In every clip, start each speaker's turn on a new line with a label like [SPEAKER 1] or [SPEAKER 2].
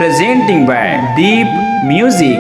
[SPEAKER 1] presenting by Deep Music.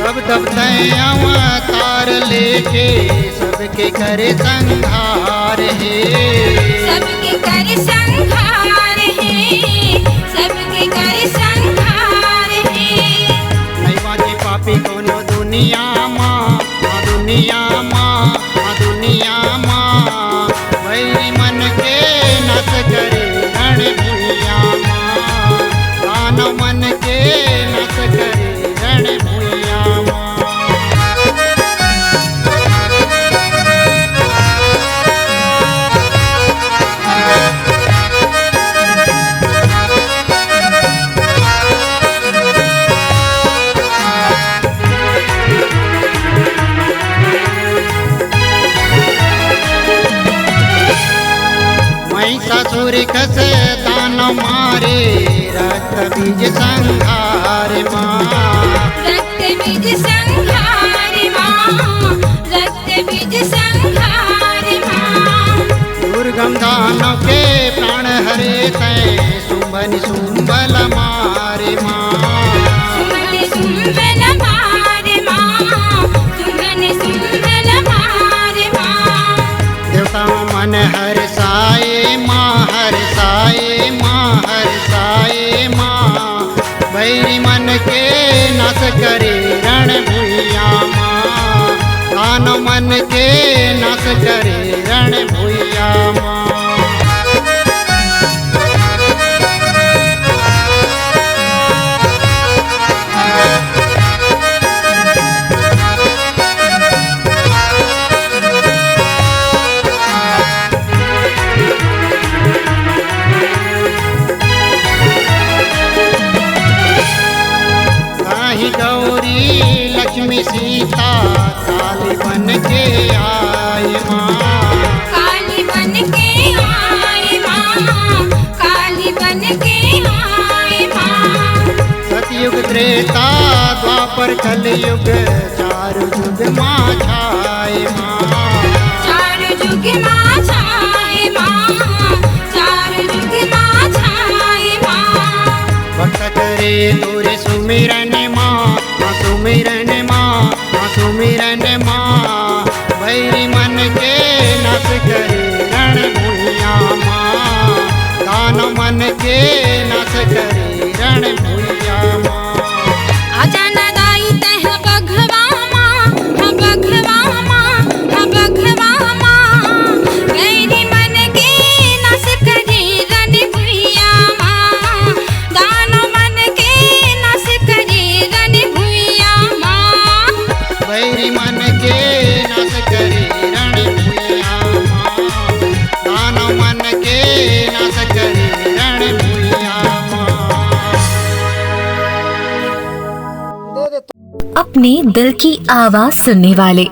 [SPEAKER 2] तब अवतार लेके सबके करे संहार है,
[SPEAKER 3] सबके करे संहार है, सबके करे संहार है।
[SPEAKER 2] नहीं बाजी पापी कोनो दुनिया माँ, दुनिया माँ, दुनिया माँ, वही मन के नस करे रण भूया माँ, दानव मन के नस करे रण भूया माँ। महिषासुर कसे दानव मारे रक्त बीज संहार माँ,
[SPEAKER 3] रक्त बीज संहार माँ, रक्त बीज संहार माँ।
[SPEAKER 2] दुर्गम दानव के प्राण हरे तय सुंभन सुंबल मारे माँ,
[SPEAKER 3] सुमन सुंबल मारे माँ, सुमन सुंबल मारे माँ।
[SPEAKER 2] देवता मन हर साए माँ, हर साए माँ, हर साए माँ, वैरी मन के नस करे रण भूया माँ, दानव मन के नस करे रण भूया माँ। गौरी लक्ष्मी सीता काली बन के आए माँ,
[SPEAKER 3] काली बन के आए माँ, काली बन के आए माँ।
[SPEAKER 2] सतयुग त्रेता द्वापर कलयुग चारु युग माँ छाए माँ,
[SPEAKER 3] चार युग माँ छाए माँ, चार युग माँ छाए माँ।
[SPEAKER 2] भक्त करे तोरे सुमिरन माँ, सुमिरन माँ, सुमिरन माँ, वैरी मन के नस करे रण भूया माँ, दानव मन के नस करे रण भूया माँ।
[SPEAKER 3] आजा न दाई तह बघवा माँ, बघवा माँ, बघवा माँ। वैरी मन के नस करे रण भूया माँ, दानव मन के नस करे
[SPEAKER 4] अपने दिल की आवाज सुनने वाले,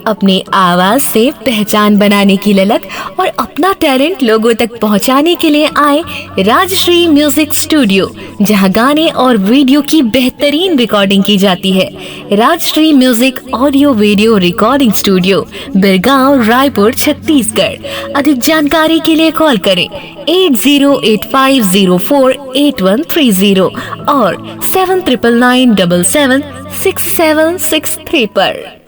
[SPEAKER 4] अपने आवाज से पहचान बनाने की ललक और अपना टैलेंट लोगों तक पहुंचाने के लिए आए राजश्री म्यूजिक स्टूडियो, जहां गाने और वीडियो की बेहतरीन रिकॉर्डिंग की जाती है। Rajshri music audio video recording studio, Birgaon, Raipur, Chhattisgarh. अधिक जानकारी के लिए कॉल करें 8085048130 और 7999776763 पर।